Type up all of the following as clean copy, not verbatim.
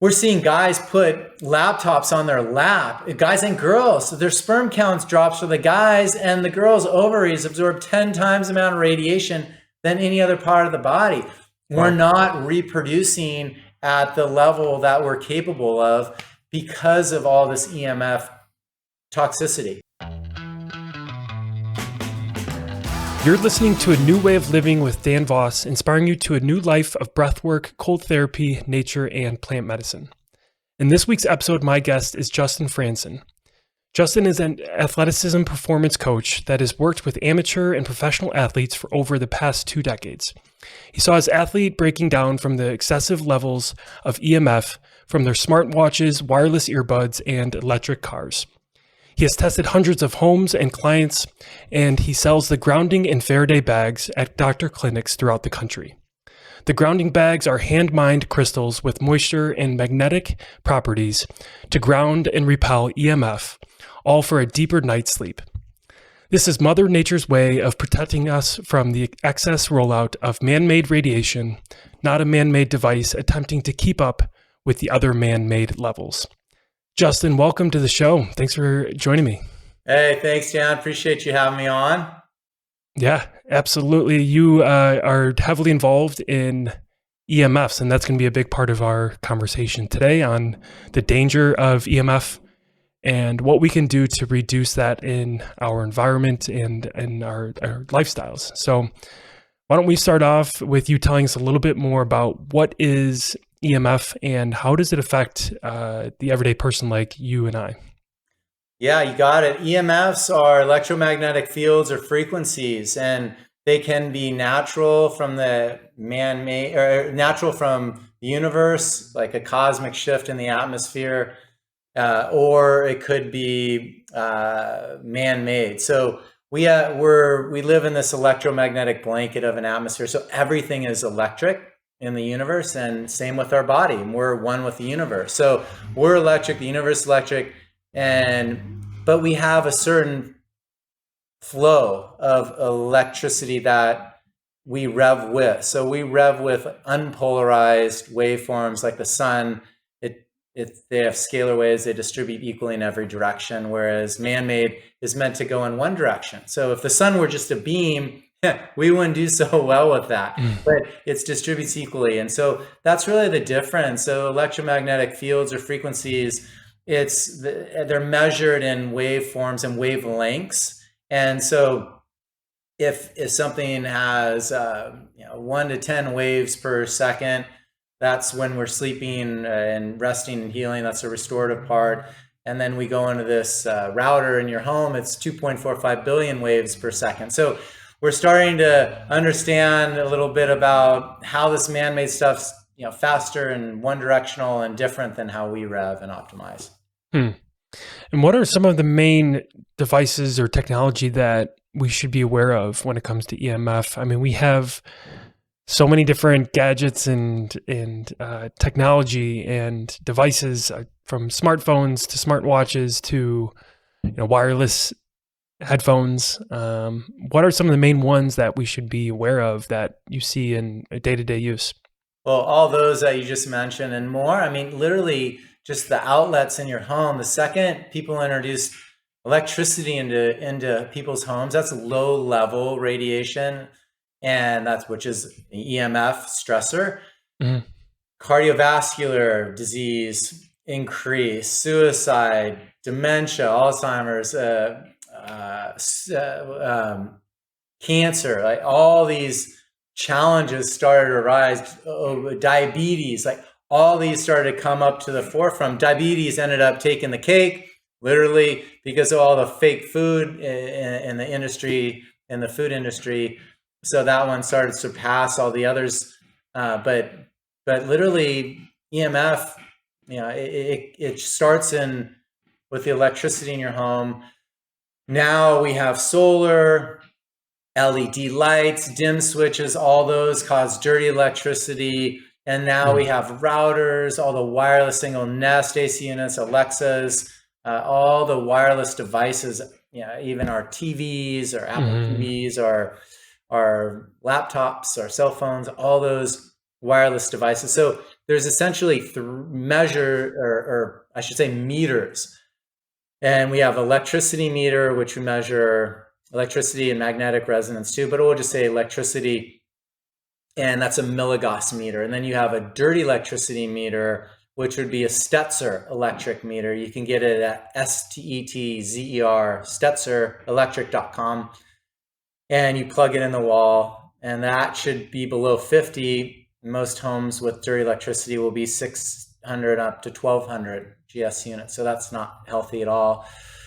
we're seeing guys put laptops on their lap, guys and girls. So their sperm counts drops for the guys, and the girls' ovaries absorb 10 times the amount of radiation than any other part of the body. We're not reproducing at the level that we're capable of because of all this EMF toxicity. You're listening to A New Way of Living with Dan Voss, inspiring you to a new life of breathwork, cold therapy, nature, and plant medicine. In this week's episode, my guest is Justin Frandson. Justin is an athleticism performance coach that has worked with amateur and professional athletes for over the past 2 decades. He saw his athlete breaking down from the excessive levels of EMF from their smartwatches, wireless earbuds, and electric cars. He has tested hundreds of homes and clients, and he sells the grounding and Faraday bags at doctor clinics throughout the country. The grounding bags are hand-mined crystals with moisture and magnetic properties to ground and repel EMF, all for a deeper night's sleep. This is Mother Nature's way of protecting us from the excess rollout of man-made radiation, not a man-made device attempting to keep up with the other man-made levels. Justin, welcome to the show. Thanks for joining me. Hey, thanks, Dan. Appreciate you having me on. Yeah, absolutely. You are heavily involved in EMFs, and that's going to be a big part of our conversation today on the danger of EMF and what we can do to reduce that in our environment and in our lifestyles. So why don't we start off with you telling us a little bit more about what is EMF and how does it affect the everyday person like you and I? Yeah, you got it. EMFs are electromagnetic fields or frequencies, and they can be natural from the man-made or natural from the universe, like a cosmic shift in the atmosphere, or it could be man-made. So we live in this electromagnetic blanket of an atmosphere. So everything is electric in the universe, and same with our body. We're one with the universe. So we're electric, the universe is electric, but we have a certain flow of electricity that we rev with. So we rev with unpolarized waveforms like the sun. They have scalar waves, they distribute equally in every direction, whereas man-made is meant to go in one direction. So if the sun were just a beam, we wouldn't do so well with that, but it distributes equally. And so that's really the difference. So electromagnetic fields or frequencies, they're measured in waveforms and wavelengths. And so if something has 1 to 10 waves per second, that's when we're sleeping and resting and healing. That's the restorative part. And then we go into this router in your home, it's 2.45 billion waves per second. So we're starting to understand a little bit about how this man-made stuff's faster and one-directional and different than how we rev and optimize. And what are some of the main devices or technology that we should be aware of when it comes to EMF? I mean, we have so many different gadgets and technology and devices, from smartphones to smartwatches to wireless headphones. What are some of the main ones that we should be aware of that you see in day-to-day use? Well, all those that you just mentioned and more. I mean, literally just the outlets in your home. The second people introduce electricity into people's homes, that's low-level radiation, and which is the EMF stressor. Mm-hmm. Cardiovascular disease increase, suicide, dementia, Alzheimer's, cancer, like all these challenges started to rise. Diabetes, like all these started to come up to the forefront. Diabetes ended up taking the cake, literally, because of all the fake food in the industry, in the food industry. So that one started to surpass all the others. But literally, EMF, it starts with the electricity in your home. Now we have solar, LED lights, dim switches, all those cause dirty electricity. And now we have routers, all the wireless single nest AC units, Alexas, all the wireless devices, even our TVs or Apple TVs or our laptops, our cell phones, all those wireless devices. So there's essentially or I should say meters. And we have electricity meter, which we measure electricity and magnetic resonance too, but we'll just say electricity, and that's a milligauss meter. And then you have a dirty electricity meter, which would be a Stetzer electric meter. You can get it at STETZER, StetzerElectric.com, and you plug it in the wall, and that should be below 50. Most homes with dirty electricity will be 600 up to 1200 GS units, so that's not healthy at all.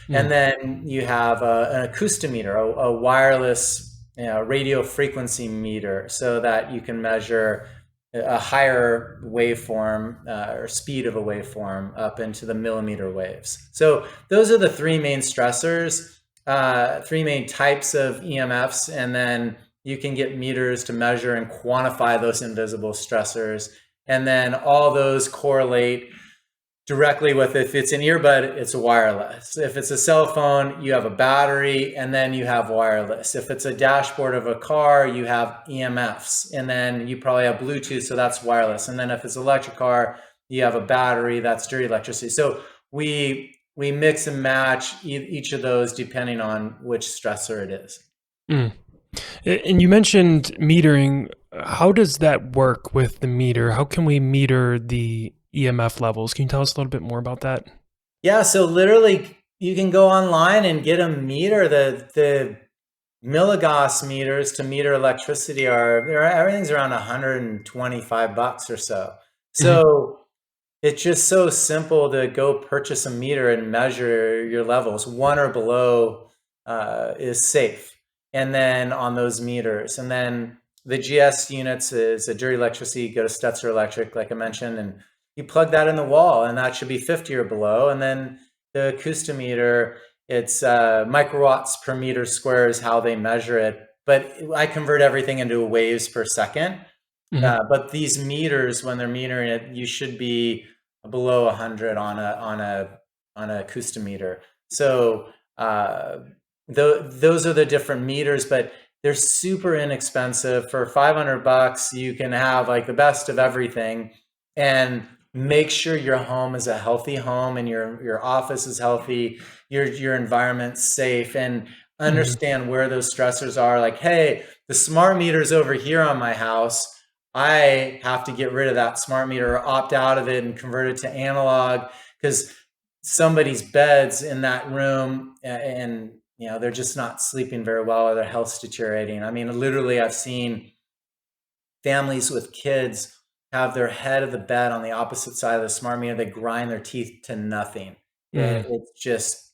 And then you have an acoustimeter, a wireless radio frequency meter, so that you can measure a higher waveform or speed of a waveform up into the millimeter waves. So those are the three main stressors, three main types of EMFs, and then you can get meters to measure and quantify those invisible stressors. And then all those correlate directly with, if it's an earbud, it's a wireless. If it's a cell phone, you have a battery, and then you have wireless. If it's a dashboard of a car, you have EMFs, and then you probably have Bluetooth, so that's wireless. And then if it's an electric car, you have a battery, that's dirty electricity. So we mix and match each of those depending on which stressor it is. And you mentioned metering. How does that work with the meter? How can we meter the EMF levels? Can you tell us a little bit more about that? Yeah, so literally you can go online and get a meter. The milligauss meters to meter electricity everything's around $125 or so. So it's just so simple to go purchase a meter and measure your levels. 1 or below is safe. And then on those meters, and then the GS units is a dirty electricity. You go to Stetzer Electric, like I mentioned, and you plug that in the wall, and that should be 50 or below. And then the acoustimeter, it's microwatts per meter square is how they measure it. But I convert everything into waves per second. But these meters, when they're metering it, you should be below 100 on a acoustimeter. So those are the different meters, but they're super inexpensive. For $500, you can have like the best of everything, and make sure your home is a healthy home, and your office is healthy, your environment's safe, and understand where those stressors are. Like, hey, the smart meter's over here on my house. I have to get rid of that smart meter, or opt out of it and convert it to analog, because somebody's bed's in that room, and they're just not sleeping very well, or their health's deteriorating. I mean, literally, I've seen families with kids have their head of the bed on the opposite side of the smart meter. They grind their teeth to nothing. It's just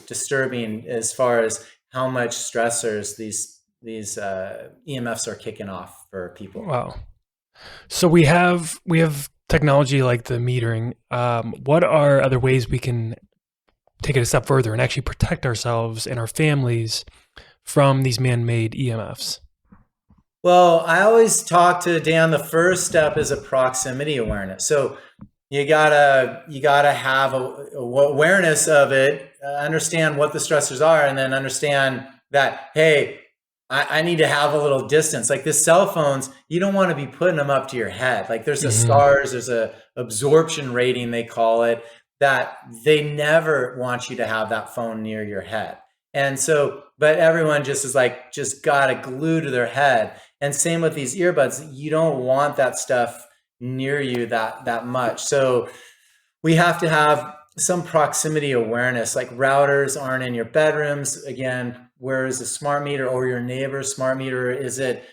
disturbing as far as how much stressors these EMFs are kicking off for people. Wow. So we have technology like the metering. What are other ways we can take it a step further and actually protect ourselves and our families from these man-made EMFs? Well, I always talk to Dan, the first step is a proximity awareness. So you gotta have a awareness of it, understand what the stressors are, and then understand that, hey, I need to have a little distance. Like the cell phones, you don't want to be putting them up to your head. Like there's a STARS, there's a absorption rating, they call it, that they never want you to have that phone near your head. And so, but everyone just is like, just got it glued to their head. And same with these earbuds, you don't want that stuff near you that much. So we have to have some proximity awareness, like routers aren't in your bedrooms. Again, where is the smart meter, or your neighbor's smart meter? Is it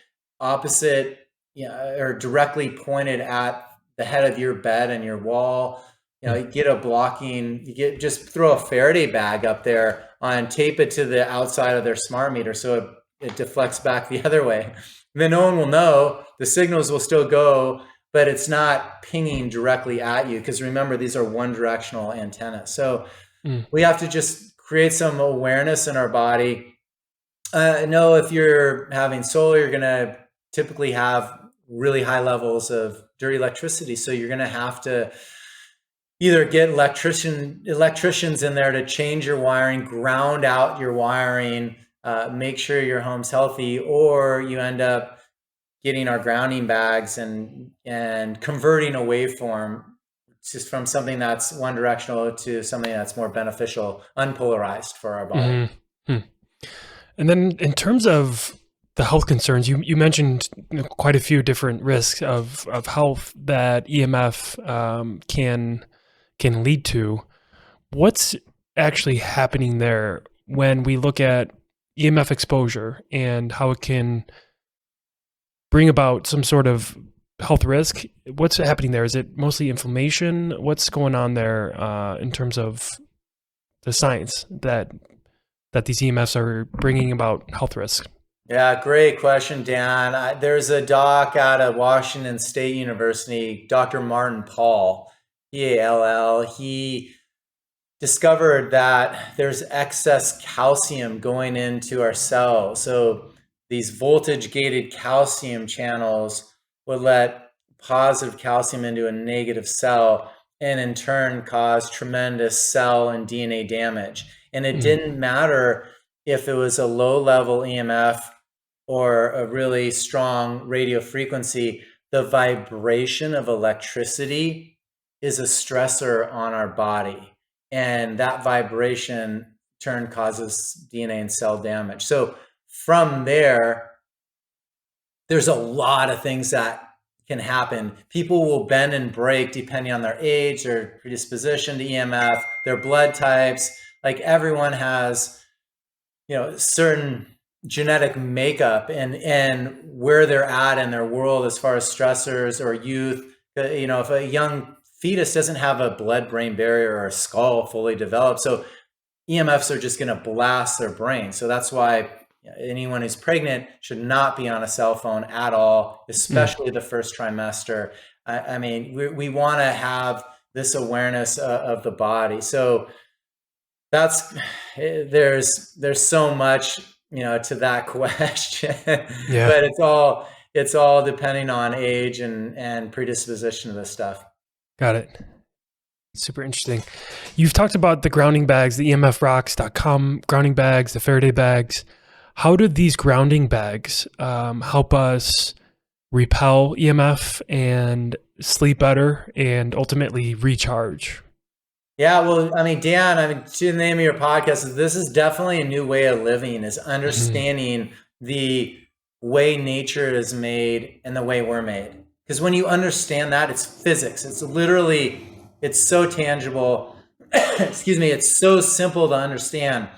opposite, or directly pointed at the head of your bed and your wall? You get a blocking, just throw a Faraday bag up there and tape it to the outside of their smart meter so it deflects back the other way. And then no one will know, the signals will still go, but it's not pinging directly at you, because remember, these are one directional antennas. So we have to just create some awareness in our body. Know if you're having solar, you're going to typically have really high levels of dirty electricity. So you're going to have to either get electricians in there to change your wiring, ground out your wiring, make sure your home's healthy, or you end up getting our grounding bags and converting a waveform just from something that's one directional to something that's more beneficial, unpolarized for our body. Mm-hmm. And then in terms of the health concerns, you mentioned quite a few different risks of health that EMF can lead to. What's actually happening there when we look at EMF exposure and how it can bring about some sort of health risk? What's happening there? Is it mostly inflammation? What's going on there in terms of the science that these EMFs are bringing about health risks? Yeah, great question, Dan. There's a doc out of Washington State University, Dr. Martin Pall, Pall. He discovered that there's excess calcium going into our cells. So these voltage gated calcium channels would let positive calcium into a negative cell and in turn cause tremendous cell and DNA damage. And it didn't matter if it was a low level EMF or a really strong radio frequency, the vibration of electricity is a stressor on our body. And that vibration in turn causes DNA and cell damage. So from there, there's a lot of things that can happen. People will bend and break depending on their age, their predisposition to EMF, their blood types. Like everyone has, certain genetic makeup and where they're at in their world as far as stressors or youth. If a young fetus doesn't have a blood-brain barrier or a skull fully developed, so EMFs are just going to blast their brain. So that's why anyone who's pregnant should not be on a cell phone at all, especially the first trimester. I mean, we want to have this awareness of the body. So there's so much to that question. Yeah. But it's all depending on age and predisposition to this stuff. Got it. Super interesting. You've talked about the grounding bags, the EMFrocks.com grounding bags, the Faraday bags. How do these grounding bags help us repel EMF and sleep better and ultimately recharge? Yeah, well, I mean, Dan, to the name of your podcast, this is definitely a new way of living, is understanding the way nature is made and the way we're made. Because when you understand that, it's physics. It's literally, it's so tangible. Excuse me, it's so simple to understand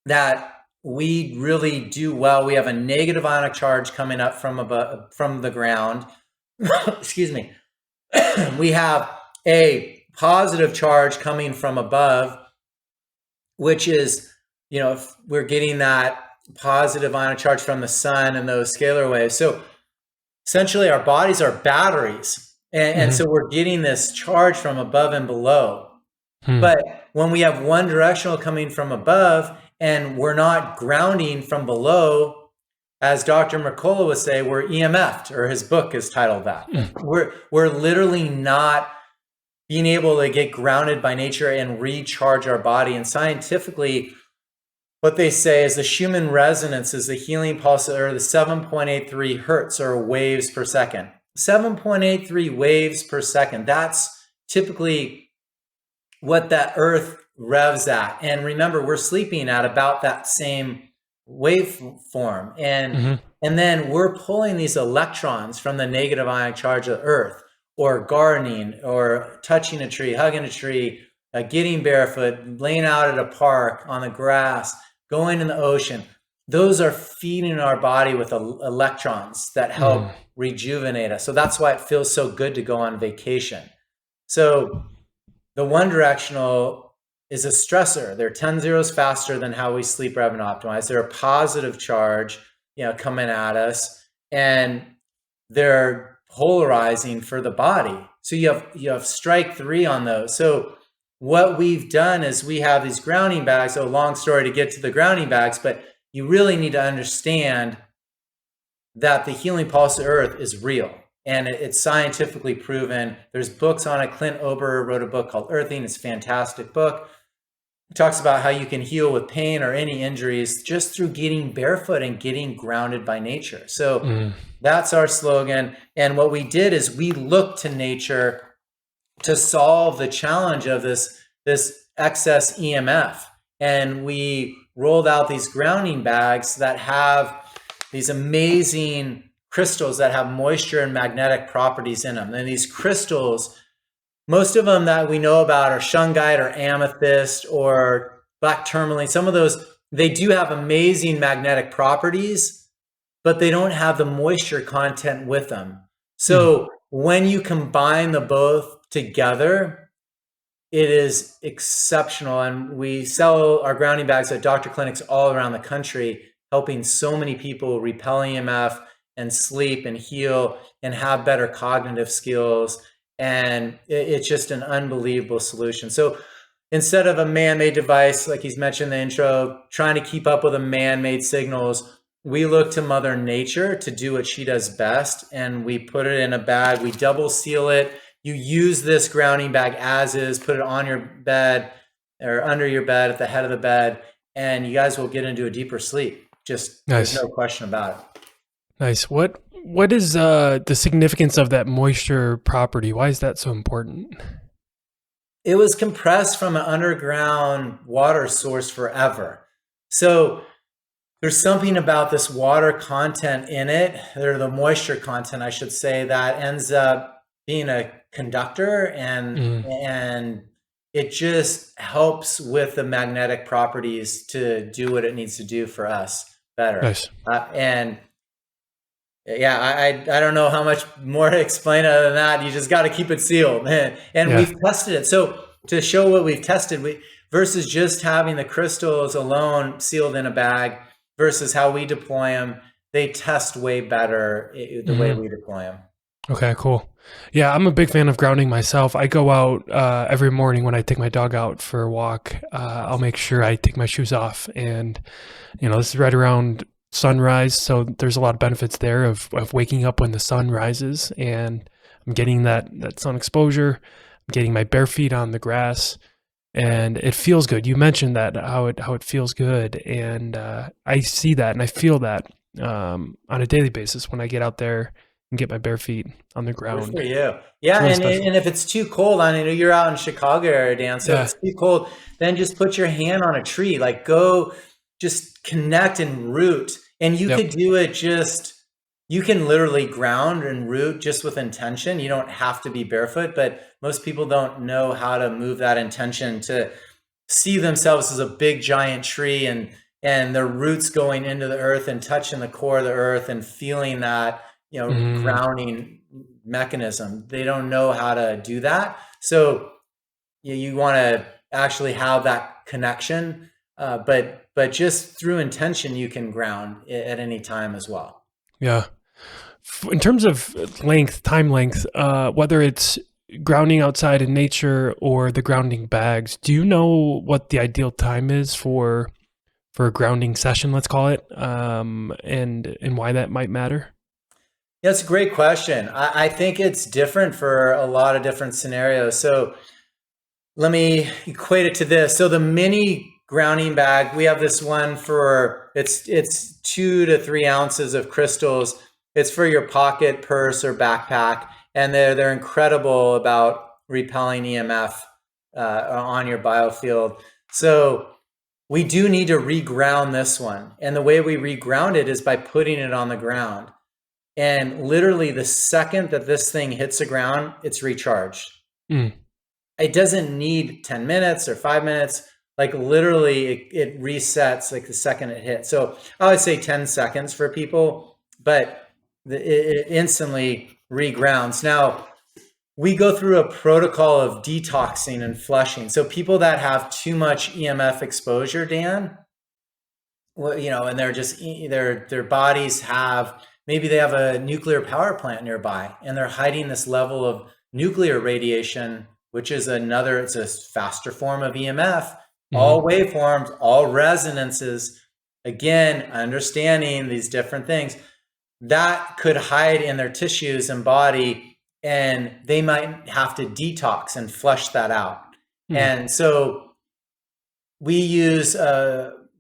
that we really do well. We have a negative ionic charge coming up from the ground. Excuse me. We have a positive charge coming from above, which is, if we're getting that positive ionic charge from the sun and those scalar waves. So essentially our bodies are batteries. And so we're getting this charge from above and below. But when we have one directional coming from above and we're not grounding from below, as Dr. Mercola would say, we're EMF'd, or his book is titled that. We're literally not being able to get grounded by nature and recharge our body. And scientifically, what they say is the Schumann resonance is the healing pulse, or the 7.83 hertz, or waves per second. 7.83 waves per second. That's typically what that earth revs at. And remember, we're sleeping at about that same waveform. And then we're pulling these electrons from the negative ionic charge of the earth, or gardening, or touching a tree, hugging a tree, getting barefoot, laying out at a park on the grass, going in the ocean. Those are feeding our body with electrons that help rejuvenate us. So that's why it feels so good to go on vacation. So the one directional is a stressor. They're 10 zeros faster than how we sleep, rev, and optimize. They're a positive charge, coming at us, and they're polarizing for the body. So you have strike three on those. So what we've done is we have these grounding bags. So long story to get to the grounding bags, but you really need to understand that the healing pulse of earth is real, and it's scientifically proven. There's books on it. Clint Ober wrote a book called Earthing. It's a fantastic book. It talks about how you can heal with pain or any injuries just through getting barefoot and getting grounded by nature. So that's our slogan. And what we did is we looked to nature to solve the challenge of this excess EMF. And we rolled out these grounding bags that have these amazing crystals that have moisture and magnetic properties in them. And these crystals, most of them that we know about are shungite or amethyst or black tourmaline. Some of those, they do have amazing magnetic properties, but they don't have the moisture content with them. So when you combine the both together, it is exceptional. And we sell our grounding bags at doctor clinics all around the country, helping so many people repel EMF and sleep and heal and have better cognitive skills. And it's just an unbelievable solution. So instead of a man-made device, like he's mentioned in the intro, trying to keep up with the man-made signals, we look to Mother Nature to do what she does best. And we put it in a bag, we double seal it. You use this grounding bag as is, put it on your bed or under your bed at the head of the bed, and you guys will get into a deeper sleep. Just Nice. There's no question about it. Nice. What is the significance of that moisture property? Why is that so important? It was compressed from an underground water source forever. So there's something about this water content in it, or the moisture content, I should say, that ends up being a conductor, and it just helps with the magnetic properties to do what it needs to do for us better. Nice. And yeah, I don't know how much more to explain other than that. You just got to keep it sealed. And we've tested it. So to show what we've tested, versus just having the crystals alone sealed in a bag versus how we deploy them, they test way better the way we deploy them. Okay, cool. Yeah, I'm a big fan of grounding myself. I go out every morning when I take my dog out for a walk. I'll make sure I take my shoes off, and this is right around sunrise, so there's a lot of benefits there of waking up when the sun rises, and I'm getting that sun exposure. I'm getting my bare feet on the grass, and it feels good. You mentioned that how it feels good, and I see that and I feel that on a daily basis when I get out there and get my bare feet on the ground. Good for you. Yeah, really and if it's too cold, I know you're out in Chicago area, Dan, so if it's too cold, then just put your hand on a tree. Like, go just connect and root. And you could do it you can literally ground and root just with intention. You don't have to be barefoot, but most people don't know how to move that intention to see themselves as a big giant tree and their roots going into the earth and touching the core of the earth and feeling that grounding mechanism. They don't know how to do that. So you want to actually have that connection, but just through intention, you can ground at any time as well. Yeah. In terms of time length, whether it's grounding outside in nature or the grounding bags, do you know what the ideal time is for a grounding session, let's call it, and why that might matter? Yeah, that's a great question. I think it's different for a lot of different scenarios. So let me equate it to this. So the mini grounding bag, we have this one for, it's 2 to 3 ounces of crystals. It's for your pocket, purse, or backpack. And they're incredible about repelling EMF on your biofield. So we do need to reground this one. And the way we reground it is by putting it on the ground. And literally the second that this thing hits the ground, it's recharged. It doesn't need 10 minutes or 5 minutes. Like, literally it resets like the second it hits. So I would say 10 seconds for people, but it instantly regrounds. Now, we go through a protocol of detoxing and flushing. So people that have too much EMF exposure, Dan, and they're just, their bodies have, maybe they have a nuclear power plant nearby and they're hiding this level of nuclear radiation, which is it's a faster form of EMF, all waveforms, all resonances. Again, understanding these different things that could hide in their tissues and body, and they might have to detox and flush that out. And so we use,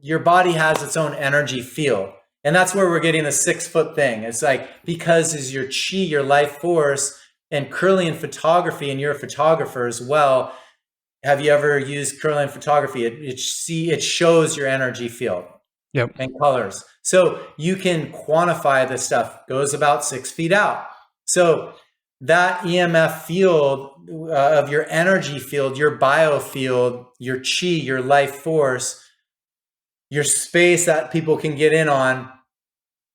your body has its own energy field. And that's where we're getting the 6 foot thing. It's like, because is your chi, your life force, and Kirlian photography, and you're a photographer as well. Have you ever used Kirlian photography? It shows your energy field. Yep. And colors. So you can quantify this stuff, goes about 6 feet out. So that EMF field of your energy field, your biofield, your chi, your life force, your space that people can get in on,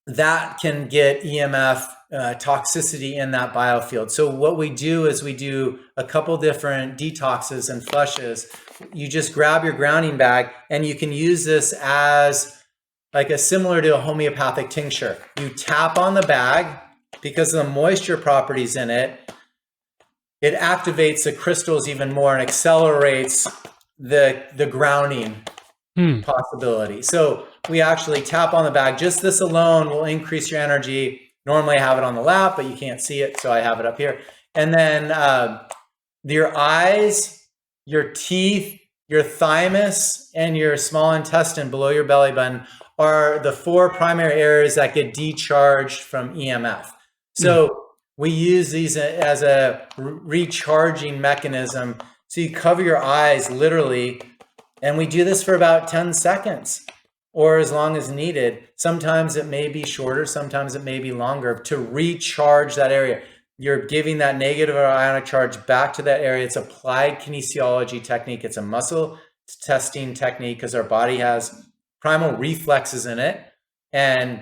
that can get EMF toxicity in that biofield. So what we do is we do a couple different detoxes and flushes. You just grab your grounding bag, and you can use this as like similar to a homeopathic tincture. You tap on the bag because of the moisture properties in it. It activates the crystals even more and accelerates the grounding possibility. So we actually tap on the bag. Just this alone will increase your energy. Normally I have it on the lap, but you can't see it, so I have it up here. And then your eyes, your teeth, your thymus, and your small intestine below your belly button are the 4 primary areas that get decharged from EMF. So we use these as a recharging mechanism. So you cover your eyes literally, and we do this for about 10 seconds or as long as needed. Sometimes it may be shorter, sometimes it may be longer, to recharge that area. You're giving that negative or ionic charge back to that area. It's applied kinesiology technique. It's a muscle testing technique because our body has primal reflexes in it, and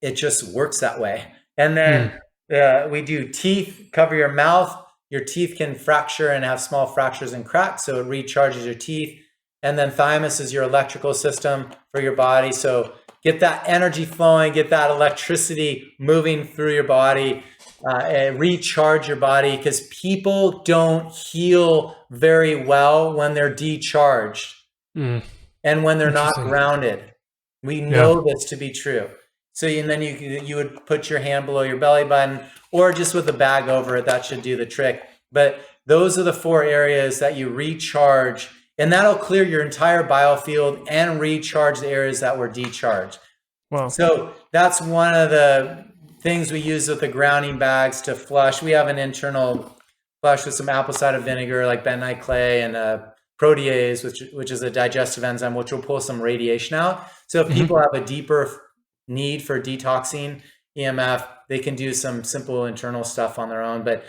it just works that way. And then we do teeth, cover your mouth. Your teeth can fracture and have small fractures and cracks, so it recharges your teeth. And then thymus is your electrical system for your body. So get that energy flowing, get that electricity moving through your body, and recharge your body, because people don't heal very well when they're decharged and when they're not grounded. We know this to be true. So and then you would put your hand below your belly button, or just with a bag over it. That should do the trick. But those are the 4 areas that you recharge, and that'll clear your entire biofield and recharge the areas that were decharged. Wow. So that's one of the things we use with the grounding bags to flush. We have an internal flush with some apple cider vinegar, like bentonite clay, and protease, which is a digestive enzyme, which will pull some radiation out. So if people have a deeper need for detoxing EMF, they can do some simple internal stuff on their own. But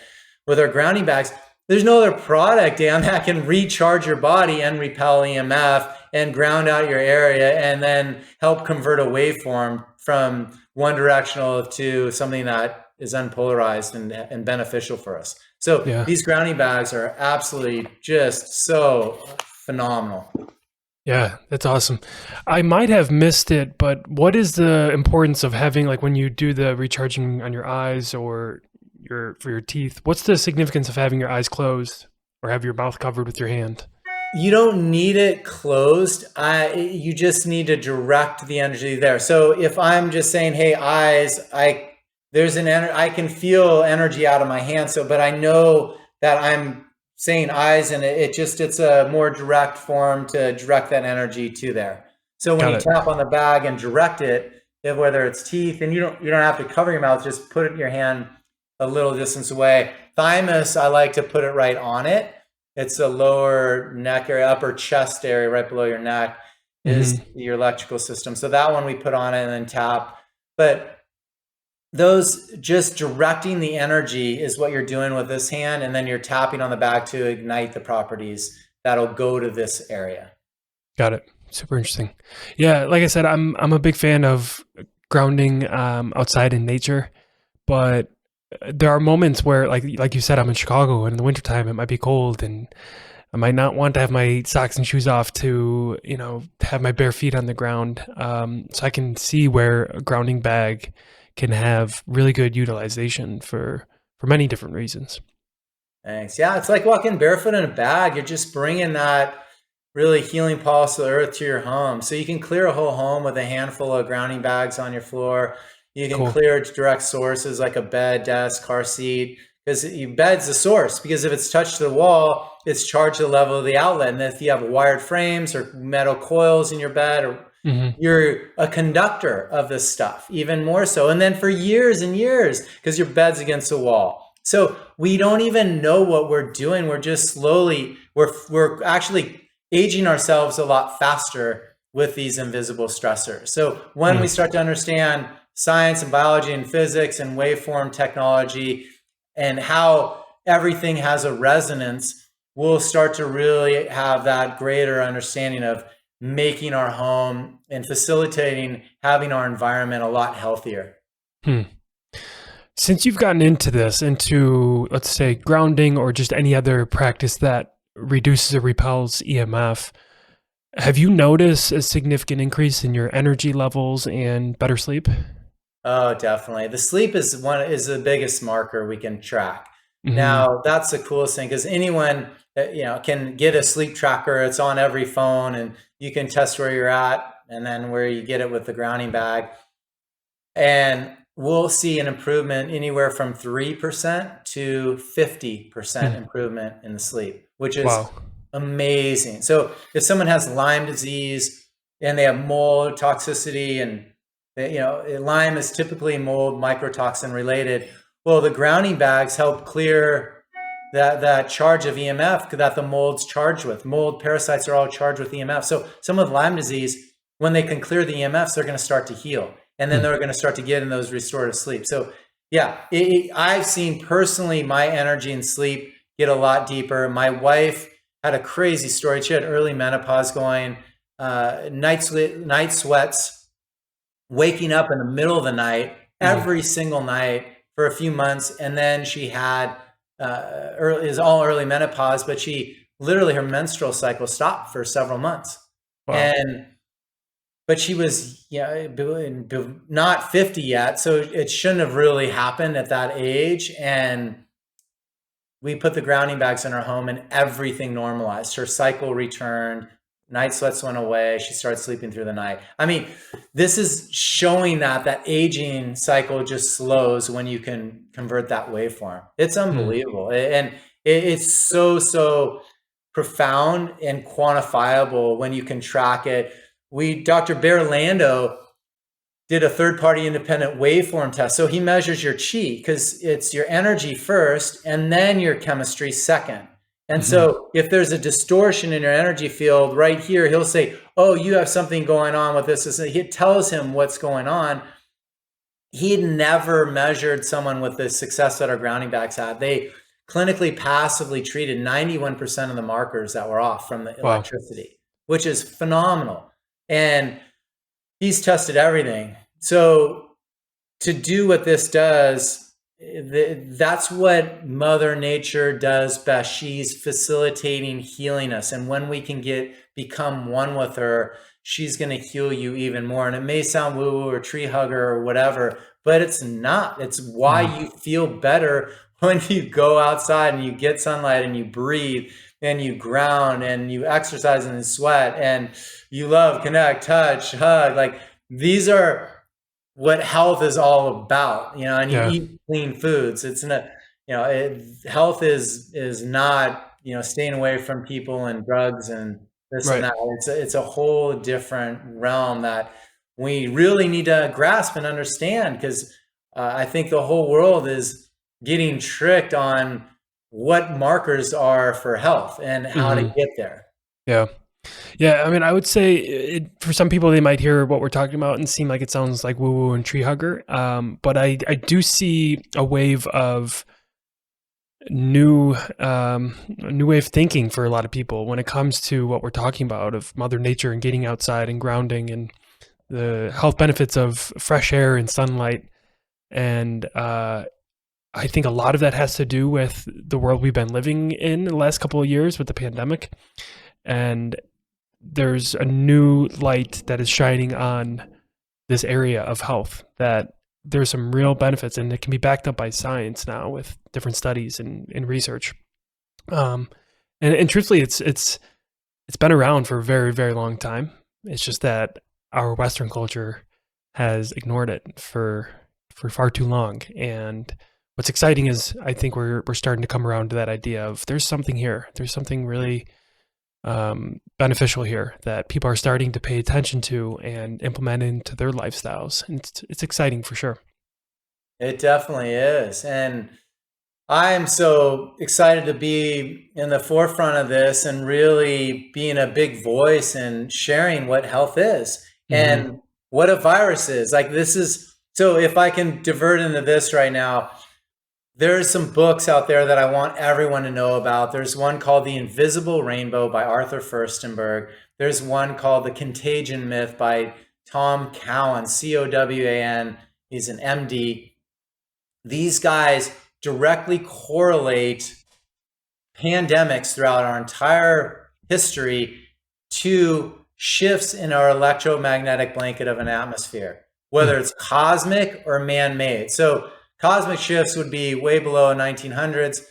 with our grounding bags, there's no other product, Dan, that can recharge your body and repel EMF and ground out your area, and then help convert a waveform from one directional to something that is unpolarized and beneficial for us. So these grounding bags are absolutely just so phenomenal. Yeah, that's awesome. I might have missed it, but what is the importance of having, like, when you do the recharging on your eyes or for your teeth, what's the significance of having your eyes closed or have your mouth covered with your hand? You don't need it closed. You just need to direct the energy there. So if I'm just saying, hey, eyes, I can feel energy out of my hand. So, but I know that I'm saying eyes, and it's a more direct form to direct that energy to there. So when you tap on the bag and direct it, whether it's teeth, and you don't have to cover your mouth, just put it in your hand a little distance away. Thymus, I like to put it right on it. It's a lower neck area, upper chest area, right below your neck is your electrical system. So that one we put on it and then tap. But those, just directing the energy is what you're doing with this hand, and then you're tapping on the back to ignite the properties that'll go to this area. Got it. Super interesting. Yeah, like I said, I'm a big fan of grounding outside in nature, but there are moments where, like you said, I'm in Chicago, and in the wintertime it might be cold, and I might not want to have my socks and shoes off to, have my bare feet on the ground. So I can see where a grounding bag can have really good utilization for many different reasons. Thanks. Yeah, it's like walking barefoot in a bag. You're just bringing that really healing pulse of the earth to your home. So you can clear a whole home with a handful of grounding bags on your floor. You can clear direct sources like a bed, desk, car seat, because your bed's the source, because if it's touched the wall, it's charged to the level of the outlet. And if you have wired frames or metal coils in your bed, or you're a conductor of this stuff, even more so. And then for years and years, because your bed's against the wall. So we don't even know what we're doing. We're just slowly, we're actually aging ourselves a lot faster with these invisible stressors. So when we start to understand science and biology and physics and waveform technology and how everything has a resonance, we'll start to really have that greater understanding of making our home and facilitating having our environment a lot healthier. Since you've gotten into this, into, let's say, grounding or just any other practice that reduces or repels EMF, have you noticed a significant increase in your energy levels and better sleep? Oh, definitely. The sleep is the biggest marker we can track. Now, that's the coolest thing, because anyone can get a sleep tracker. It's on every phone, and you can test where you're at and then where you get it with the grounding bag. And we'll see an improvement anywhere from 3% to 50% improvement in the sleep, which is amazing. So if someone has Lyme disease and they have mold toxicity, and Lyme is typically mold mycotoxin related, well, the grounding bags help clear that charge of EMF that the mold's charged with. Mold parasites are all charged with EMF. So someone with Lyme disease, when they can clear the EMFs, they're going to start to heal. And then they're going to start to get in those restorative sleep. So yeah, I've seen personally my energy and sleep get a lot deeper. My wife had a crazy story. She had early menopause going, night sweats, waking up in the middle of the night, every single night for a few months. And then she had early menopause, but her menstrual cycle stopped for several months. Wow. But she was not 50 yet, so it shouldn't have really happened at that age. And we put the grounding bags in her home, and everything normalized. Her cycle returned, night sweats went away, she started sleeping through the night. I mean, this is showing that aging cycle just slows when you can convert that waveform. It's unbelievable. And it's so profound and quantifiable when you can track it. Dr. Bear Lando did a third-party independent waveform test. So he measures your chi, because it's your energy first and then your chemistry second. And so if there's a distortion in your energy field right here, he'll say, oh, you have something going on with this. He tells him what's going on. He had never measured someone with the success that our grounding bags had. They clinically passively treated 91% of the markers that were off from the electricity, which is phenomenal. And he's tested everything. So to do what this does, that's what Mother Nature does best. She's facilitating healing us. And when we can become one with her, she's going to heal you even more. And it may sound woo-woo or tree hugger or whatever, but it's not. It's why you feel better when you go outside and you get sunlight and you breathe and you ground and you exercise and sweat and you love, connect, touch, hug. Like, these are what health is all about, and you eat clean foods. It's not, health is not, staying away from people and drugs and this and that. It's a whole different realm that we really need to grasp and understand, because I think the whole world is getting tricked on what markers are for health and how to get there. Yeah. I mean, I would say for some people, they might hear what we're talking about and seem like it sounds like woo-woo and tree hugger. But I do see a wave of new way of thinking for a lot of people when it comes to what we're talking about, of Mother Nature and getting outside and grounding and the health benefits of fresh air and sunlight. And I think a lot of that has to do with the world we've been living in the last couple of years with the pandemic. And there's a new light that is shining on this area of health, that there's some real benefits, and it can be backed up by science now with different studies and research. And truthfully, it's been around for a very, very long time. It's just that our Western culture has ignored it for far too long. And what's exciting is I think we're starting to come around to that idea of there's something here. There's something really beneficial here that people are starting to pay attention to and implement into their lifestyles. And it's exciting for sure. It definitely is. And I am so excited to be in the forefront of this and really being a big voice and sharing what health is and what a virus is. Like this is, so if I can divert into this right now, there's some books out there that I want everyone to know about. There's one called The Invisible Rainbow by Arthur Furstenberg. There's one called The Contagion Myth by Tom Cowan, Cowan. He's an MD. These guys directly correlate pandemics throughout our entire history to shifts in our electromagnetic blanket of an atmosphere, whether it's cosmic or man-made. So cosmic shifts would be way below 1900s,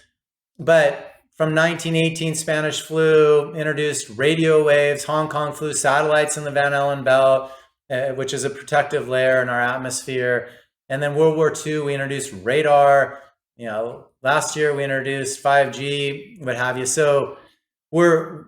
but from 1918, Spanish flu introduced radio waves, Hong Kong flu, satellites in the Van Allen belt, which is a protective layer in our atmosphere. And then World War II, we introduced radar. Last year we introduced 5G, what have you. So we're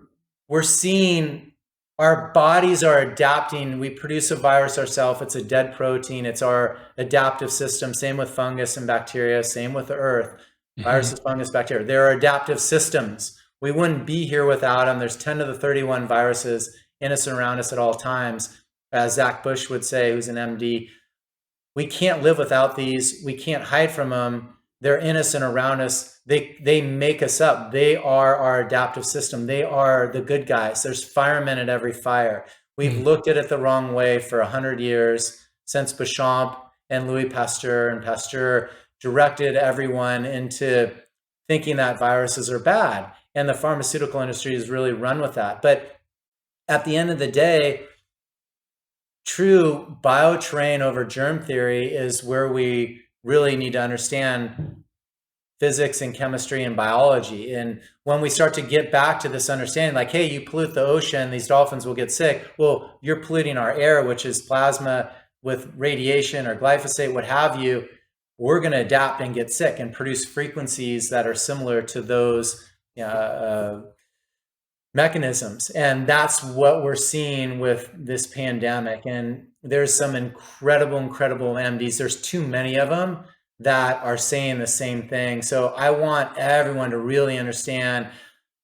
seeing our bodies are adapting. We produce a virus ourselves. It's a dead protein. It's our adaptive system. Same with fungus and bacteria. Same with the earth. Viruses, fungus, bacteria. They're adaptive systems. We wouldn't be here without them. There's 10 to the 31 viruses in us and around us at all times. As Zach Bush would say, who's an MD, we can't live without these. We can't hide from them. They're in us and around us. They make us up. They are our adaptive system. They are the good guys. There's firemen at every fire. We've looked at it the wrong way for 100 years since Béchamp and Louis Pasteur, and Pasteur directed everyone into thinking that viruses are bad. And the pharmaceutical industry has really run with that. But at the end of the day, true bioterrain over germ theory is where we really need to understand physics and chemistry and biology. And when we start to get back to this understanding, like, hey, you pollute the ocean, these dolphins will get sick. Well, you're polluting our air, which is plasma with radiation or glyphosate, what have you. We're going to adapt and get sick and produce frequencies that are similar to those mechanisms. And that's what we're seeing with this pandemic. And there's some incredible MDs. There's too many of them that are saying the same thing. So I want everyone to really understand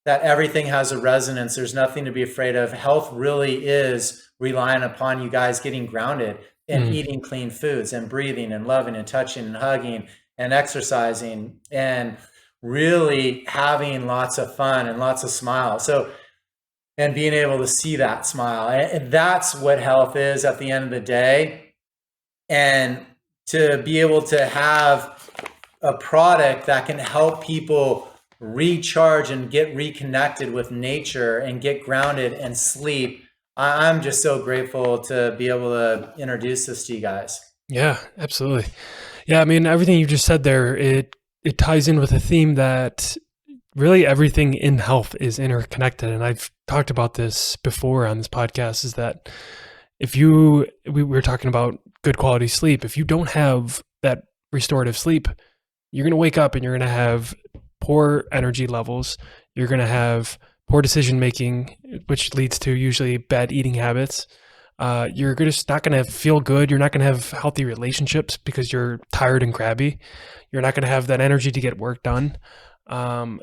that everything has a resonance. There's nothing to be afraid of. Health really is relying upon you guys getting grounded and eating clean foods and breathing and loving and touching and hugging and exercising and really having lots of fun and lots of smiles. So, and being able to see that smile. And that's what health is at the end of the day. And to be able to have a product that can help people recharge and get reconnected with nature and get grounded and sleep, I'm just so grateful to be able to introduce this to you guys. Yeah, absolutely. Yeah, I mean, everything you just said there, it ties in with a theme that really everything in health is interconnected. And I've talked about this before on this podcast, is that we were talking about good quality sleep. If you don't have that restorative sleep, you're going to wake up and you're going to have poor energy levels. You're going to have poor decision making, which leads to usually bad eating habits. You're just not going to feel good. You're not going to have healthy relationships because you're tired and crabby. You're not going to have that energy to get work done.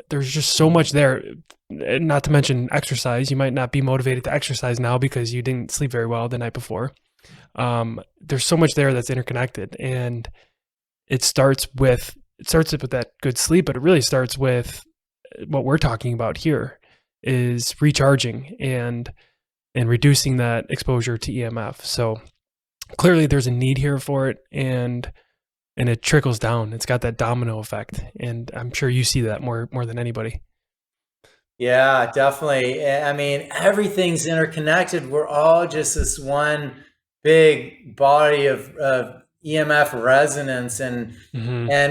There's just so much there, not to mention exercise. You might not be motivated to exercise now because you didn't sleep very well the night before. There's so much there that's interconnected, and it starts with that good sleep, but it really starts with what we're talking about here is recharging and reducing that exposure to EMF. So clearly there's a need here for it, and it trickles down. It's got that domino effect, and I'm sure you see that more than anybody. Yeah, definitely. I mean, everything's interconnected. We're all just this one big body of EMF resonance. And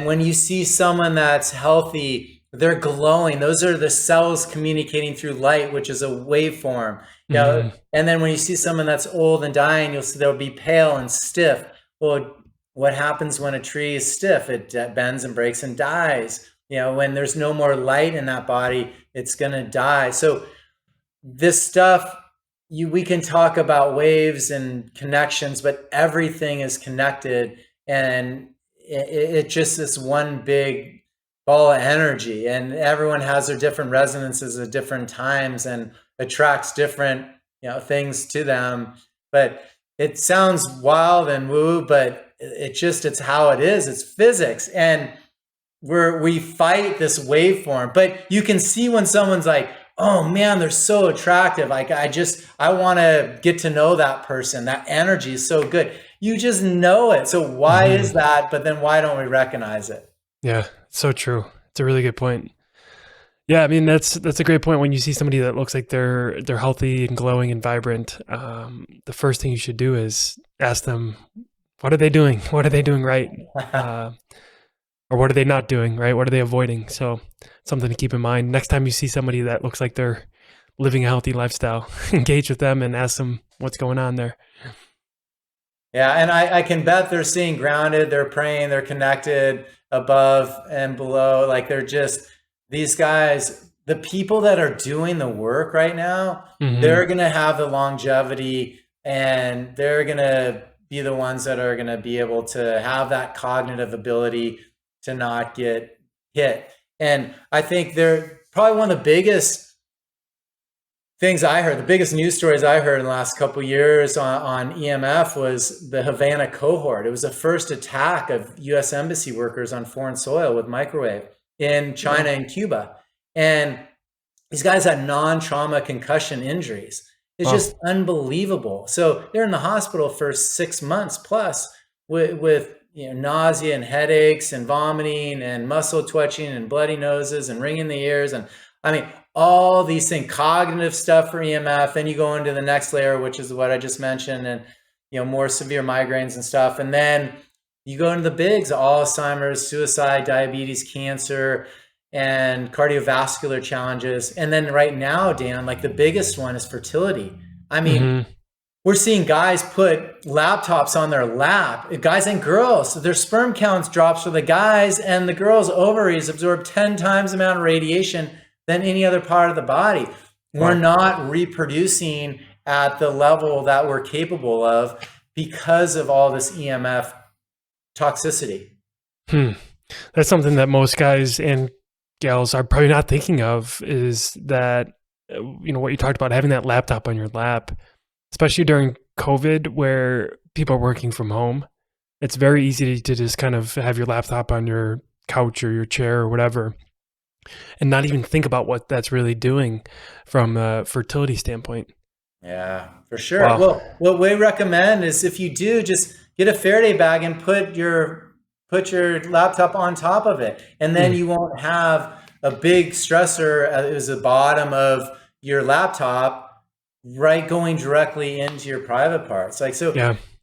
when you see someone that's healthy, they're glowing. Those are the cells communicating through light, which is a waveform. You know? And then when you see someone that's old and dying, you'll see they'll be pale and stiff. Well, what happens when a tree is stiff? It bends and breaks and dies. When there's no more light in that body, it's going to die. So this stuff, we can talk about waves and connections, but everything is connected, and it just this one big ball of energy, and everyone has their different resonances at different times and attracts different things to them. But it sounds wild and woo, but it's how it is. It's physics, and we fight this waveform. But you can see when someone's like, oh man, they're so attractive. Like I want to get to know that person. That energy is so good. You just know it. So why is that? But then why don't we recognize it? Yeah, so true. It's a really good point. Yeah, I mean that's a great point. When you see somebody that looks like they're healthy and glowing and vibrant, the first thing you should do is ask them, what are they doing? What are they doing right? Or what are they not doing, right? What are they avoiding? So something to keep in mind. Next time you see somebody that looks like they're living a healthy lifestyle, engage with them and ask them what's going on there. Yeah, and I can bet they're seeing grounded, they're praying, they're connected above and below. Like they're just, these guys, the people that are doing the work right now, they're going to have the longevity, and they're going to be the ones that are going to be able to have that cognitive ability to not get hit. And I think they're probably one of the biggest things I heard, the biggest news stories I heard in the last couple of years on EMF was the Havana cohort. It was the first attack of U.S. embassy workers on foreign soil with microwave in China and Cuba. And these guys had non-trauma concussion injuries. It's just unbelievable. So they're in the hospital for 6 months plus with nausea and headaches and vomiting and muscle twitching and bloody noses and ringing the ears. And I mean, all these things, cognitive stuff for EMF. Then you go into the next layer, which is what I just mentioned, and more severe migraines and stuff. And then you go into the bigs, Alzheimer's, suicide, diabetes, cancer, and cardiovascular challenges. And then right now, Dan, like the biggest one is fertility. I mean, we're seeing guys put laptops on their lap, guys and girls. So their sperm counts drops for the guys, and the girls' ovaries absorb 10 times the amount of radiation than any other part of the body. We're not reproducing at the level that we're capable of because of all this EMF toxicity. That's something that most guys and gals are probably not thinking of, is that, what you talked about, having that laptop on your lap, especially during COVID where people are working from home. It's very easy to just kind of have your laptop on your couch or your chair or whatever, and not even think about what that's really doing from a fertility standpoint. Yeah, for sure. Wow. Well, what we recommend is if you do, just get a Faraday bag and put your laptop on top of it. And then you won't have a big stressor as the bottom of your laptop, right, going directly into your private parts. Like, so,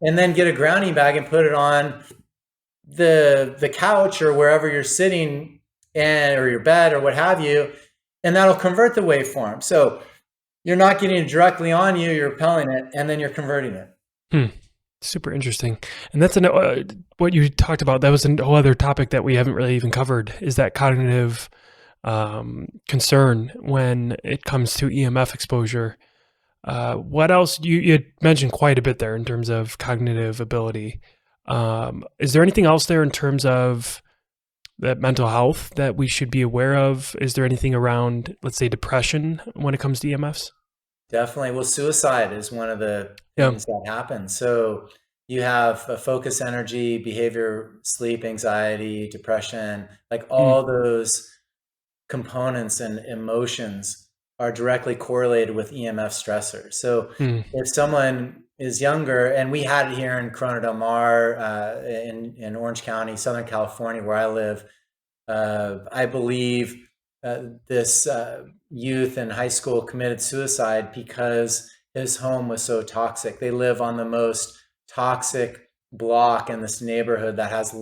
and then get a grounding bag and put it on the couch or wherever you're sitting, or your bed or what have you, and that'll convert the waveform. So you're not getting it directly on you, you're repelling it, and then you're converting it. Super interesting. And that's what you talked about. That was a whole other topic that we haven't really even covered, is that cognitive concern when it comes to EMF exposure. What else? You mentioned quite a bit there in terms of cognitive ability. Is there anything else there in terms of that mental health that we should be aware of? Is there anything around, let's say, depression when it comes to EMFs? Definitely. Well, suicide is one of the things that happen. So you have focus, energy, behavior, sleep, anxiety, depression, like all those components and emotions are directly correlated with EMF stressors. So if someone is younger, and we had it here in Corona del Mar, in Orange County, Southern California, where I live, I believe this youth in high school committed suicide because his home was so toxic. They live on the most toxic block in this neighborhood that has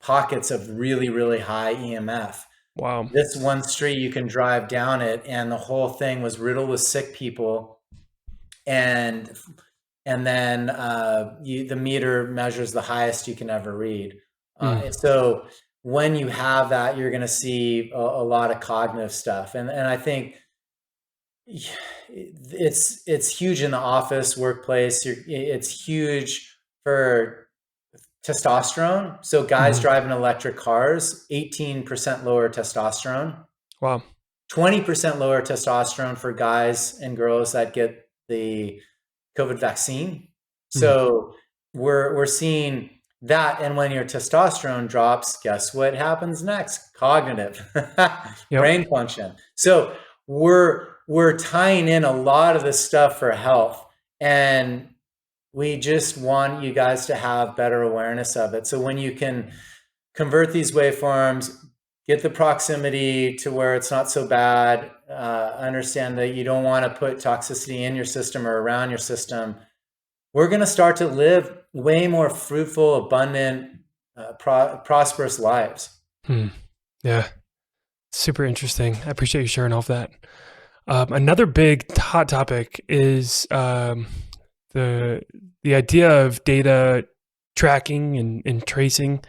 pockets of really, really high EMF. Wow. This one street, you can drive down it, and the whole thing was riddled with sick people. And and then the meter measures the highest you can ever read. So when you have that, you're going to see a lot of cognitive stuff, and I think it's huge in the office workplace. It's huge for testosterone. So guys driving electric cars, 18% lower testosterone. Wow. 20% lower testosterone for guys and girls that get the COVID vaccine. So we're seeing that. And when your testosterone drops, guess what happens next? Cognitive, brain function. So we're tying in a lot of this stuff for health, and we just want you guys to have better awareness of it. So when you can convert these waveforms, get the proximity to where it's not so bad, understand that you don't want to put toxicity in your system or around your system, we're going to start to live way more fruitful, abundant, prosperous lives. Yeah. Super interesting. I appreciate you sharing all of that. Another big hot topic is the idea of data tracking and tracing.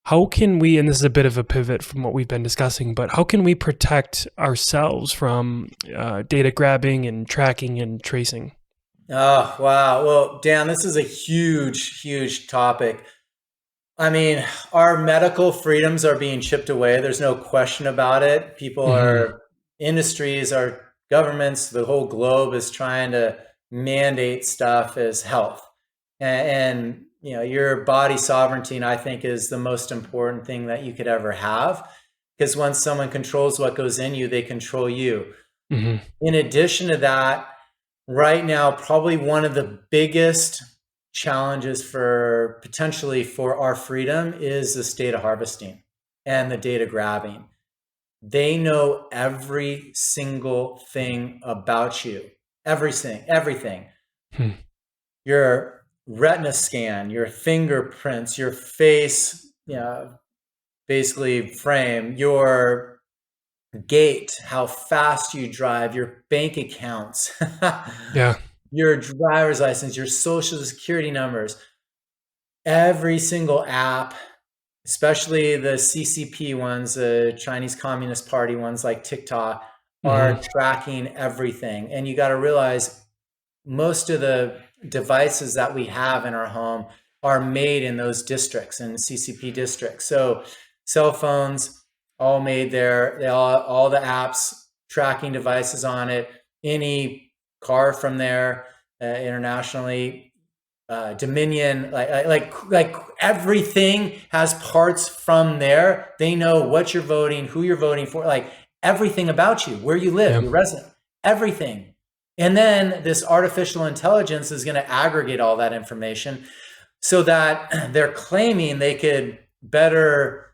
How can we, and this is a bit of a pivot from what we've been discussing, but how can we protect ourselves from data grabbing and tracking and tracing? Oh, wow. Well, Dan, this is a huge, huge topic. I mean, our medical freedoms are being chipped away. There's no question about it. People are, industries, our governments, the whole globe is trying to mandate stuff as health. And your body sovereignty, I think, is the most important thing that you could ever have. Because once someone controls what goes in you, they control you. In addition to that, right now, probably one of the biggest challenges for potentially for our freedom is this data harvesting and the data grabbing. They know every single thing about you, everything. Your retina scan, your fingerprints, your face, basically frame, your gait, how fast you drive, your bank accounts, your driver's license, your social security numbers, every single app, especially the CCP ones, the Chinese Communist Party ones like TikTok, are tracking everything. And you got to realize most of the devices that we have in our home are made in those districts, in CCP districts. So cell phones, all made there. All the apps, tracking devices on it. Any car from there, internationally, Dominion, like everything has parts from there. They know what you're voting, who you're voting for, like everything about you, where you live, your resident, everything. And then this artificial intelligence is going to aggregate all that information so that they're claiming they could better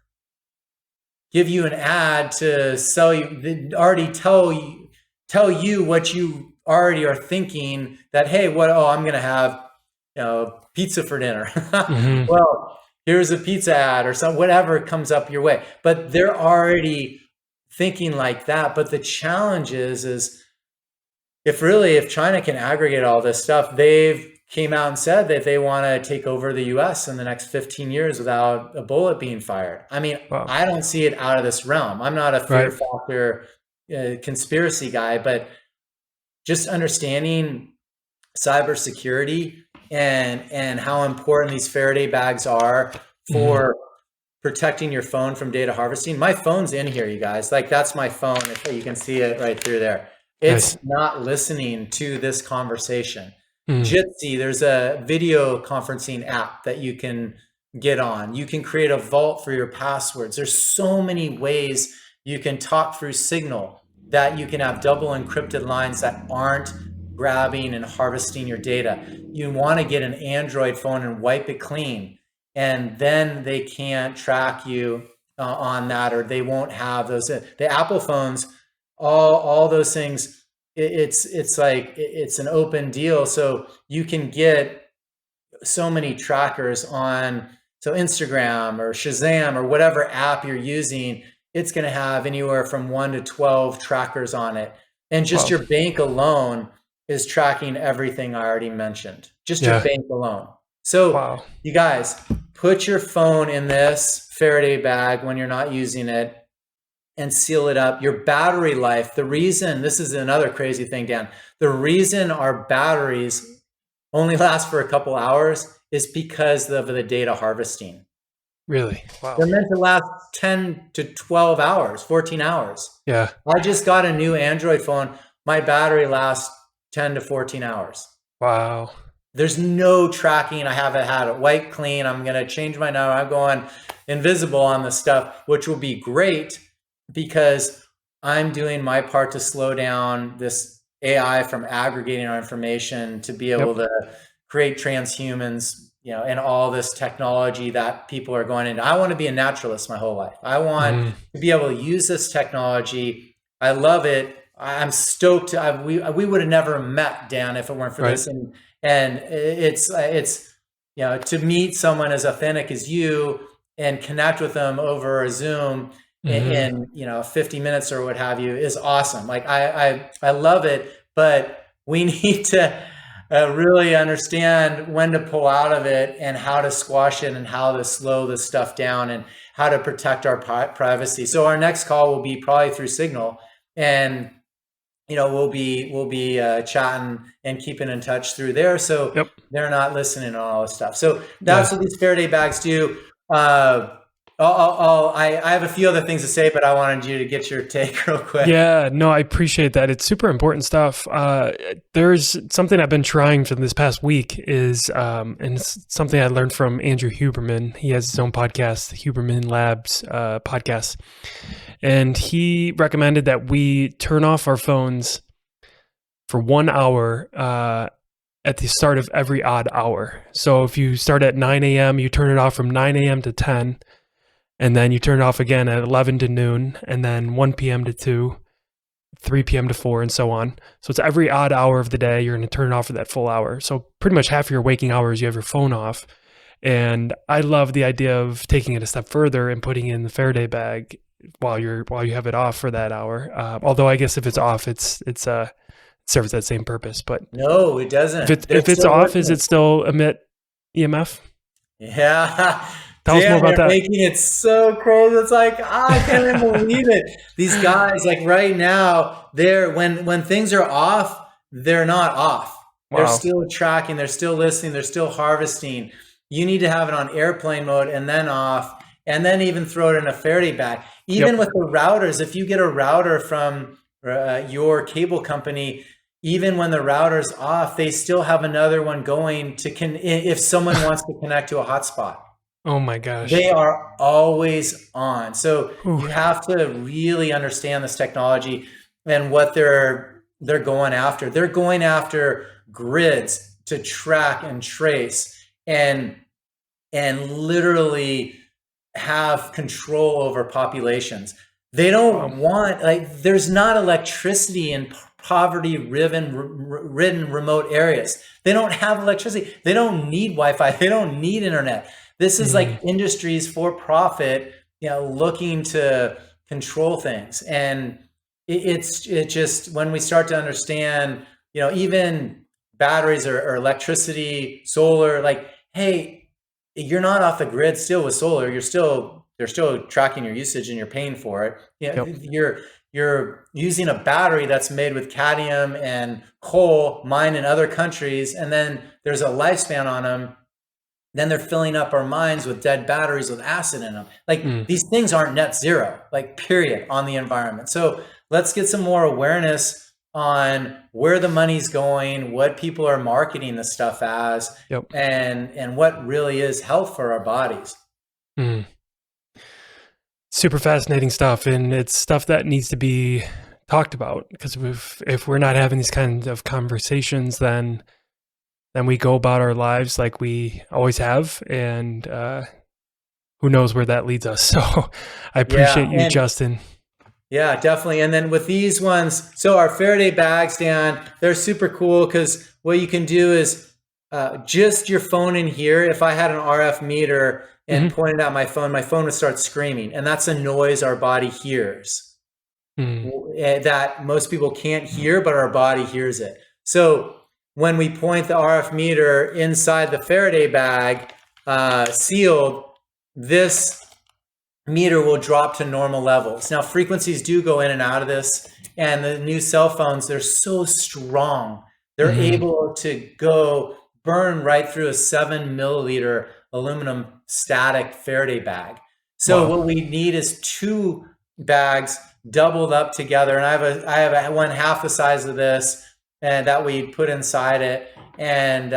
give you an ad to sell you, they already tell you what you already are thinking, that, hey, I'm going to have pizza for dinner. Well, here's a pizza ad or whatever comes up your way. But they're already thinking like that. But the challenge is if China can aggregate all this stuff, they've came out and said that they want to take over the US in the next 15 years without a bullet being fired. I mean, I don't see it out of this realm. I'm not a fear factor conspiracy guy, but just understanding cybersecurity and how important these Faraday bags are for protecting your phone from data harvesting. My phone's in here, you guys. Like, that's my phone. If you can see it right through there. It's not listening to this conversation. Jitsi, there's a video conferencing app that you can get on. You can create a vault for your passwords. There's so many ways you can talk through Signal that you can have double encrypted lines that aren't grabbing and harvesting your data. You want to get an Android phone and wipe it clean, and then they can't track you on that, or they won't have those. The Apple phones, all those things, it's like it's an open deal, so you can get so many trackers on. So Instagram or Shazam or whatever app you're using, it's going to have anywhere from 1 to 12 trackers on it. And just your bank alone is tracking everything I already mentioned, just your Yeah. bank alone. So Wow. you guys, put your phone in this Faraday bag when you're not using it and seal it up. Your battery life, the reason, this is another crazy thing, Dan, the reason our batteries only last for a couple hours is because of the data harvesting. Really? Wow. They're meant to last 10 to 12 hours, 14 hours. Yeah. I just got a new Android phone. My battery lasts 10 to 14 hours. Wow. There's no tracking. I haven't had it wipe clean. I'm going to change my number. I'm going invisible on this stuff, which will be great because I'm doing my part to slow down this AI from aggregating our information to be able to create transhumans, and all this technology that people are going into. I want to be a naturalist my whole life. I want to be able to use this technology. I love it. I'm stoked. We would have never met, Dan, if it weren't for this. And it's to meet someone as authentic as you and connect with them over a Zoom in 50 minutes or what have you is awesome. Like I love it, but we need to really understand when to pull out of it and how to squash it and how to slow this stuff down and how to protect our privacy. So our next call will be probably through Signal, and we'll be chatting and keeping in touch through there. So they're not listening and all this stuff. So that's what these Faraday bags do. I have a few other things to say, but I wanted you to get your take real quick. Yeah, no, I appreciate that. It's super important stuff. There's something I've been trying for this past week is, and it's something I learned from Andrew Huberman. He has his own podcast, the Huberman Labs podcast. And he recommended that we turn off our phones for 1 hour at the start of every odd hour. So if you start at 9 a.m., you turn it off from 9 a.m. to 10. And then you turn it off again at 11 to noon, and then 1 p.m. to 2, 3 p.m. to 4, and so on. So it's every odd hour of the day, you're going to turn it off for that full hour. So pretty much half your waking hours, you have your phone off. And I love the idea of taking it a step further and putting it in the Faraday bag while you have it off for that hour. Although I guess if it's off, it serves that same purpose. But no, it doesn't. If it's off, is it still emit EMF? Yeah. Tell us more about that. Making it so crazy. It's like, I can't even believe it. These guys, like right now, when things are off, they're not off. Wow. They're still tracking. They're still listening. They're still harvesting. You need to have it on airplane mode and then off, and then even throw it in a Faraday bag. Even with the routers, if you get a router from your cable company, even when the router's off, they still have another one going if someone wants to connect to a hotspot. Oh my gosh. They are always on. So you have to really understand this technology and what they're going after. They're going after grids to track and trace and literally have control over populations. They don't want, there's not electricity in poverty-ridden remote areas. They don't have electricity. They don't need Wi-Fi. They don't need internet. This is like industries for profit, looking to control things. And it just, when we start to understand, even batteries or electricity, solar, like, hey, you're not off the grid still with solar. They're still tracking your usage and you're paying for it. You're using a battery that's made with cadmium and coal mined in other countries. And then there's a lifespan on them. Then they're filling up our minds with dead batteries with acid in them. These things aren't net zero, period, on the environment. So let's get some more awareness on where the money's going, what people are marketing this stuff as, and what really is health for our bodies. Super fascinating stuff. And it's stuff that needs to be talked about, because if we're not having these kinds of conversations, then we go about our lives like we always have, and who knows where that leads us. So I appreciate you, Justin. Yeah, definitely. And then with these ones, so our Faraday bags, Dan, they're super cool because what you can do is just your phone in here. If I had an RF meter and pointed at my phone would start screaming. And that's a noise our body hears that most people can't hear, but our body hears it. So when we point the RF meter inside the Faraday bag, sealed, this meter will drop to normal levels. Now, frequencies do go in and out of this, and the new cell phones, they're so strong. They're able to go burn right through a 7 milliliter aluminum static Faraday bag. So what we need is 2 bags doubled up together. And I have one half the size of this, and that we put inside it. And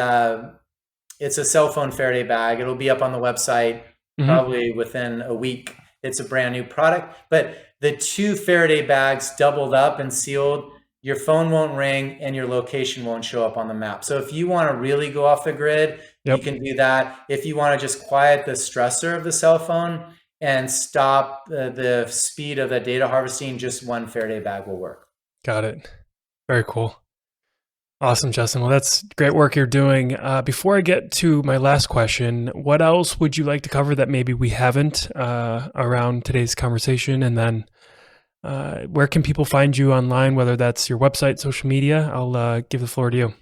it's a cell phone Faraday bag. It'll be up on the website probably within a week. It's a brand new product. But the 2 Faraday bags doubled up and sealed, your phone won't ring and your location won't show up on the map. So if you want to really go off the grid, you can do that. If you want to just quiet the stressor of the cell phone and stop the speed of the data harvesting, just 1 Faraday bag will work. Got it. Very cool. Awesome, Justin. Well, that's great work you're doing. Before I get to my last question, what else would you like to cover that maybe we haven't around today's conversation? And then where can people find you online, whether that's your website, social media? I'll give the floor to you.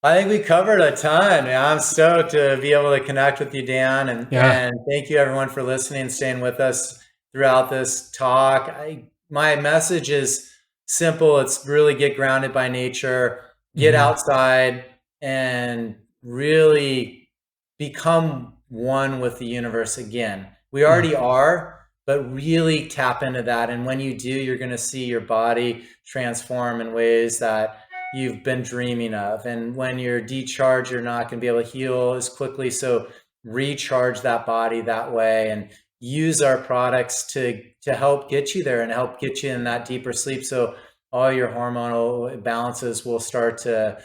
I think we covered a ton. I'm stoked to be able to connect with you, Dan. And thank you, everyone, for listening and staying with us throughout this talk. My message is simple. It's really get grounded by nature, get outside, and really become one with the universe again. We already are, but really tap into that. And when you do, you're going to see your body transform in ways that you've been dreaming of. And when you're decharged, you're not going to be able to heal as quickly. So recharge that body that way and use our products to help get you there and help get you in that deeper sleep. So all your hormonal balances will start to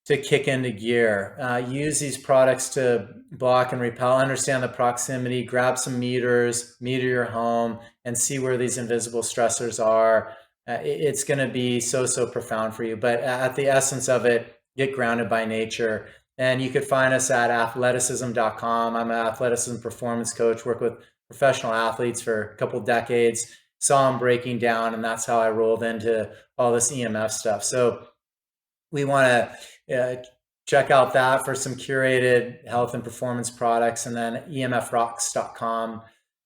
kick into gear. Use these products to block and repel, understand the proximity, grab some meters, meter your home, and see where these invisible stressors are. It's going to be so profound for you. But at the essence of it, get grounded by nature. And you could find us at athleticism.com. I'm an athleticism performance coach, work with professional athletes for a couple decades, saw them breaking down, and that's how I rolled into all this EMF stuff. So we want to check out that for some curated health and performance products. And then emfrocks.com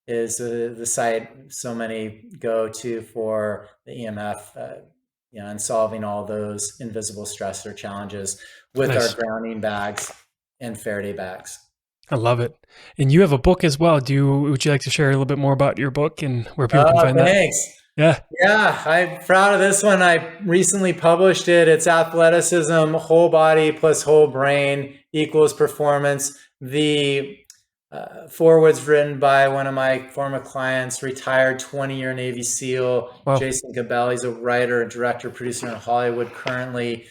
is the site so many go to for the EMF, and solving all those invisible stressor challenges with our grounding bags and Faraday bags. I love it. And you have a book as well. Would you like to share a little bit more about your book and where people can find that? Thanks. Yeah, I'm proud of this one. I recently published it. It's Athleticism, Whole Body plus Whole Brain equals Performance. The foreword's written by one of my former clients, retired 20-year Navy SEAL, Jason Cabell. He's a writer, director, producer in Hollywood currently.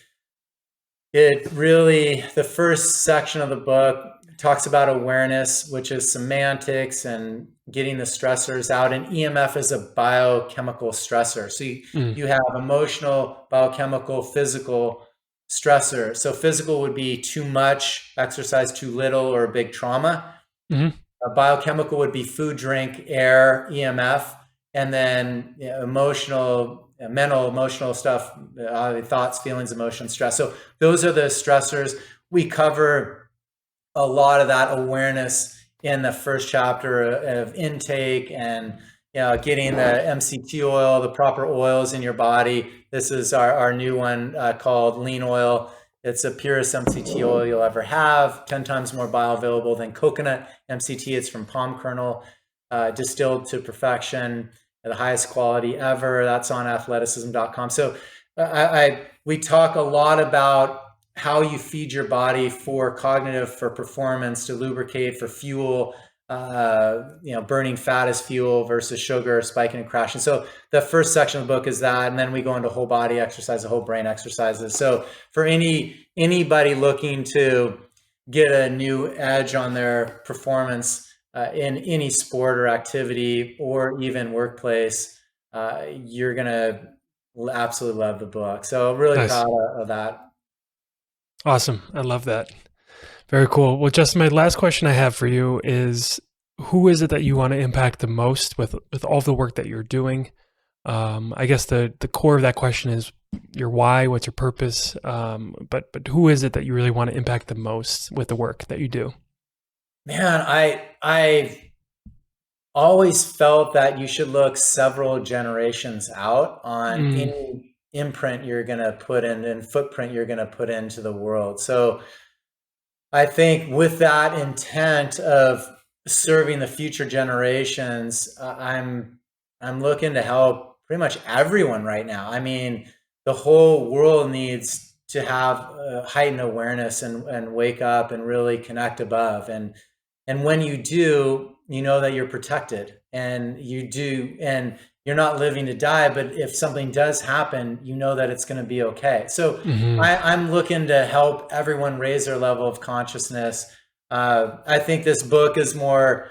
The first section of the book talks about awareness, which is semantics and getting the stressors out. And EMF is a biochemical stressor. So you have emotional, biochemical, physical stressor. So physical would be too much exercise, too little, or a big trauma. Biochemical would be food, drink, air, EMF. And then mental, emotional stuff, thoughts, feelings, emotions, stress. So those are the stressors. We cover a lot of that awareness in the first chapter of intake and getting the MCT oil, the proper oils in your body. This is our new one called Lean Oil. It's the purest MCT oil you'll ever have, 10 times more bioavailable than coconut MCT. It's from palm kernel, distilled to perfection, the highest quality ever. That's on athleticism.com. So we talk a lot about how you feed your body for cognitive, for performance, to lubricate, for fuel, burning fat as fuel versus sugar, spiking and crashing. So the first section of the book is that, and then we go into whole body exercise, whole brain exercises. So for anybody looking to get a new edge on their performance in any sport or activity or even workplace, you're gonna absolutely love the book. So really proud of that. Awesome. I love that. Very cool. Well, Justin, my last question I have for you is, who is it that you want to impact the most with all the work that you're doing? I guess the core of that question is, your why, what's your purpose, but who is it that you really want to impact the most with the work that you do? Man, I always felt that you should look several generations out on Mm, any imprint you're going to put in and footprint you're going to put into the world. So I think with that intent of serving the future generations, I'm looking to help pretty much everyone right now. I mean, the whole world needs to have heightened awareness and wake up and really connect above. And when you do, you know that you're protected, and you do, and you're not living to die. But if something does happen, you know that it's going to be okay. So hmm I'm looking to help everyone raise their level of consciousness. I think this book is more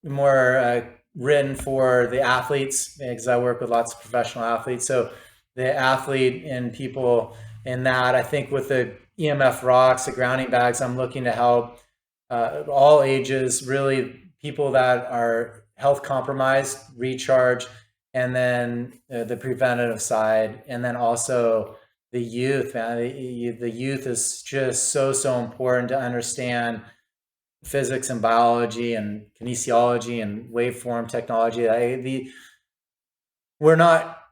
written for the athletes, because I work with lots of professional athletes. So the athlete and people in that, I think with the EMF rocks, the grounding bags, I'm looking to help all ages, really people that are health compromised, recharge, and then the preventative side, and then also the youth. Man, the youth is just so important to understand physics and biology and kinesiology and waveform technology.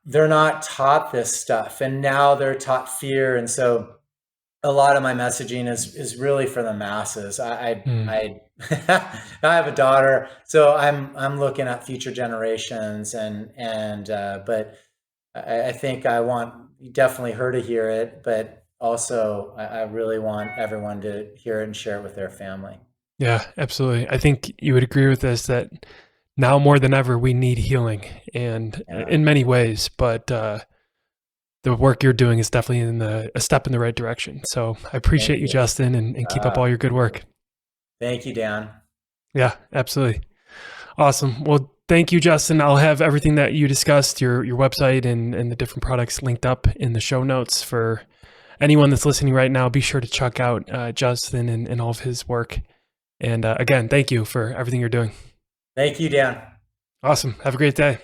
They're not taught this stuff, and now they're taught fear. And so a lot of my messaging is really for the masses. mm. I have a daughter, so I'm looking at future generations, but I think I want definitely her to hear it, but also I really want everyone to hear it and share it with their family. Yeah, absolutely. I think you would agree with this that now more than ever we need healing, and Yeah, in many ways. But the work you're doing is definitely a step in the right direction. So I thank appreciate you, you. Justin, and keep up all your good work. Thank you, Dan. Yeah, absolutely. Awesome. Well, thank you, Justin. I'll have everything that you discussed, your website and the different products linked up in the show notes for anyone that's listening right now. Be sure to check out Justin and all of his work. And again, thank you for everything you're doing. Thank you, Dan. Awesome. Have a great day.